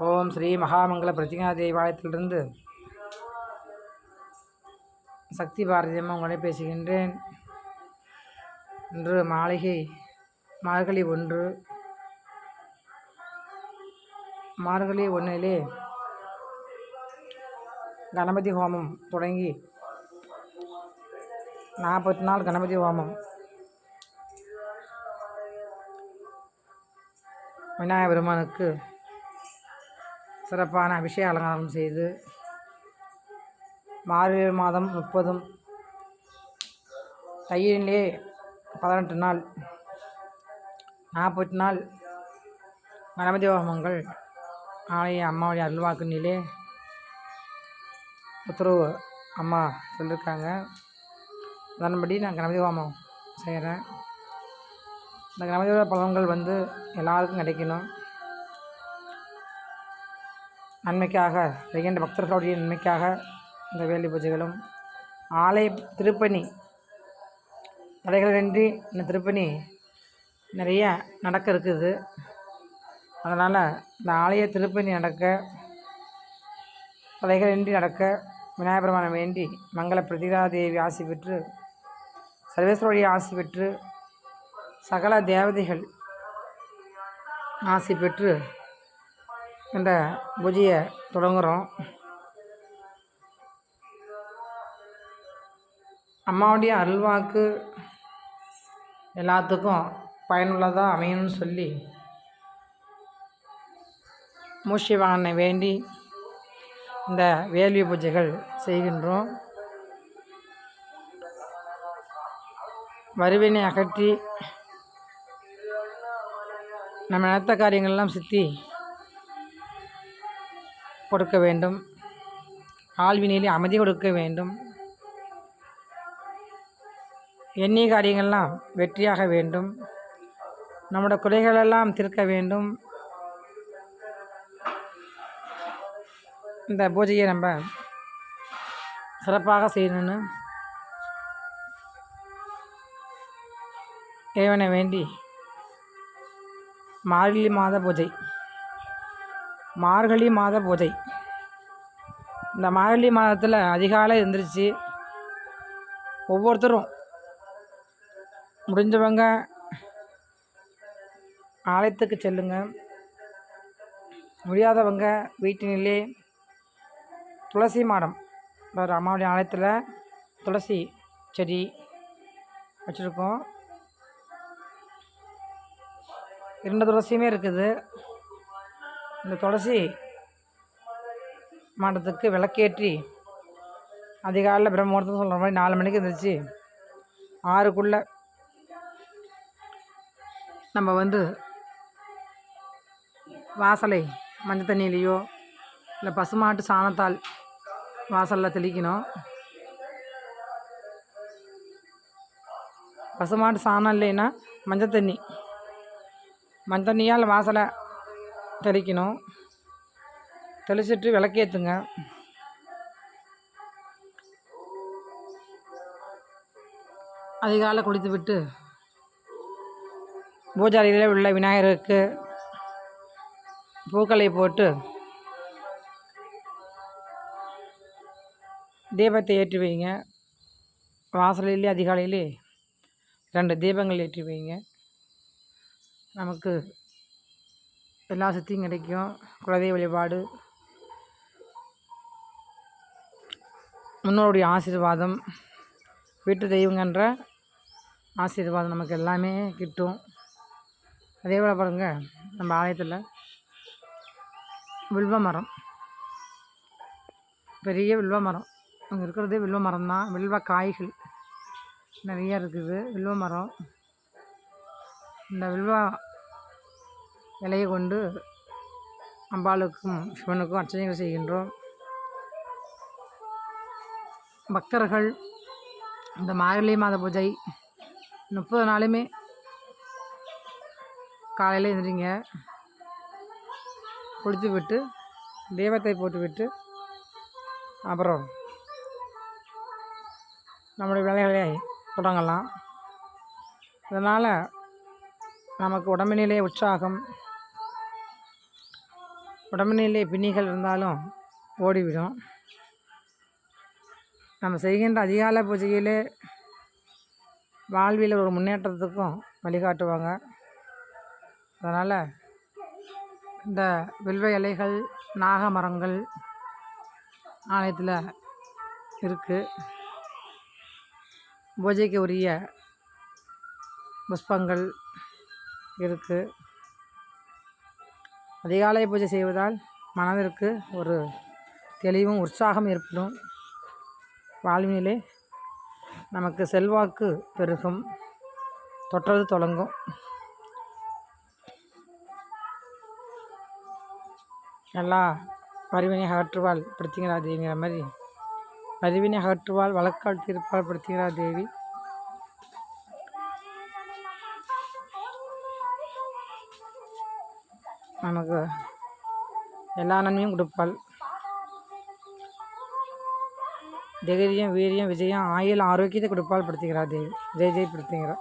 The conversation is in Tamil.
ஓம் ஸ்ரீ மகாமங்கல பிரதிஞா தேவாலயத்திலிருந்து சக்தி பாரதியம்மா உங்களை பேசுகின்றேன். இன்று மார்கழி 1 மார்கழி 1 கணபதி ஹோமம் தொடங்கி 40 நாள் கணபதி ஹோமம் விநாயகர் பெருமானுக்கு சிறப்பான அபிஷேக அலங்காரம் செய்து மார்கழி மாதம் 30 தையிலே 18 நாள் 40 நாள் கணபதி ஹோமங்கள் ஆலய அம்மாவுடைய அருள்வாக்குனிலே உத்தரவு அம்மா சொல்லியிருக்காங்க. அதன்படி நான் கணபதி ஹோமம் செய்கிறேன். இந்த கணபதியோட பலன்கள் எல்லாருக்கும் கிடைக்கணும். நன்மைக்காக செய்கின்ற பக்தர்களுடைய நன்மைக்காக இந்த வேலி பூஜைகளும் ஆலய திருப்பணி தடைகளின்றி இந்த திருப்பணி நிறைய நடக்க இருக்குது. அதனால் இந்த ஆலய திருப்பணி நடக்க தடைகளின்றி நடக்க விநாயகர் பெருமானை வேண்டி மங்கள பிரதிகா தேவி ஆசி பெற்று சர்வேஸ்வரருடைய ஆசி பெற்று சகல தேவதைகள் ஆசி பெற்று இந்த பூஜையை தொடங்குகிறோம். அம்மாவுடைய அருள்வாக்கு எல்லாத்துக்கும் பயனுள்ளதாக அமையணும்னு சொல்லி மூஷிவாகனை வேண்டி இந்த வேள்வி பூஜைகள் செய்கின்றோம். வறுவினை அகற்றி நம்ம நினைத்த காரியங்கள்லாம் சித்தி கொடுக்க வேண்டும். ஆழ்வினையிலே அமைதி கொடுக்க வேண்டும். எண்ணிய காரியங்கள்லாம் வெற்றியாக வேண்டும். நம்முடைய குறைகளெல்லாம் தீர்க்க வேண்டும். இந்த பூஜையை நம்ம சிறப்பாக செய்யணும்னு இறைவனை வேண்டி மார்கழி மாத பூஜை இந்த மார்கழி மாதத்தில் அதிகாலை எழுந்திரிச்சு ஒவ்வொருத்தரும் முடிஞ்சவங்க ஆலயத்துக்கு செல்லுங்க. முடியாதவங்க வீட்டினிலே துளசி மாடம் அம்மாவுடைய ஆலயத்தில் துளசி செடி வச்சுருக்கோம். 2 துளசியுமே இருக்குது. இந்த துளசி மாடத்துக்கு விளக்கேற்றி அதிகாலையில் பிரம்மமுகூர்த்தம் சொல்கிற மாதிரி 4 மணிக்கு எழுந்திரிச்சு 6க்குள்ளே நம்ம வாசலை மஞ்சள் தண்ணியிலையோ இல்லை பசுமாட்டு சாணத்தால் வாசலில் தெளிக்கணும். பசுமாட்டு சாணம் இல்லைன்னா மஞ்சள் தண்ணியால் வாசலை தெளிக்கணும். தெளிச்சிட்டு விளக்கேற்றுங்க. அதிகாலை குளித்து விட்டு பூஜாரியில் உள்ள விநாயகருக்கு பூக்களை போட்டு தீபத்தை ஏற்றி வைங்க. வாசலிலே அதிகாலையிலே 2 தீபங்கள் ஏற்றி வைங்க. நமக்கு எல்லா சக்தியும் கிடைக்கும். குலதெய்வ வழிபாடு, முன்னோருடைய ஆசீர்வாதம், வீட்டு தெய்வங்கன்ற ஆசீர்வாதம் நமக்கு எல்லாமே கிட்டும். அதே போல் பாருங்கள், நம்ம ஆலயத்தில் வில்வ மரம், பெரிய வில்வ மரம், அங்கே இருக்கிறதே வில்வ மரம் தான். வில்வ காய்கள் நிறைய இருக்குது. வில்வ மரம், இந்த வில்வ இலையை கொண்டு அம்பாளுக்கும் சிவனுக்கும் அர்ச்சனைகள் செய்கின்றோம். பக்தர்கள் இந்த மார்கழி மாத பூஜை 30 நாளுமே காலையில் எழுந்திரிங்க, குளித்து விட்டு தீபத்தை போட்டு விட்டு அப்புறம் நம்முடைய வேலைகளை தொடங்கலாம். இதனால் நமக்கு உடம்பினிலே உற்சாகம், உடம்பினிலே பிணிகள் இருந்தாலும் ஓடிவிடும். நம்ம செய்கின்ற அதிகாலை பூஜையிலே வாழ்வில் ஒரு முன்னேற்றத்துக்கும் வழிகாட்டுவாங்க. அதனால் இந்த வில்வ இலைகள் நாக மரங்கள் ஆலயத்தில் இருக்குது. பூஜைக்கு உரிய புஷ்பங்கள் இருக்குது. அதிகாலை பூஜை செய்வதால் மனதிற்கு ஒரு தெளிவும் உற்சாகம் ஏற்படும். வாழ்வினிலே நமக்கு செல்வாக்கு பெருகும், தொட்டது தொடங்கும். எல்லா பரிவினை அகற்றுவாள் படுத்திங்கிறா தேவிங்கிற மாதிரி பரிவினை அகற்றுவாள் வழக்கால் தீர்ப்பால் படுத்திங்கிறா தேவி. நமக்கு எல்லா நன்மையும் கொடுப்பாள். தைரியம் வீரியம் விஜயம் ஆயுள் ஆரோக்கியத்தை கொடுப்பால் படுத்திங்கிறா தேவி. ஜெய் ஜெய் படுத்திங்கிறா.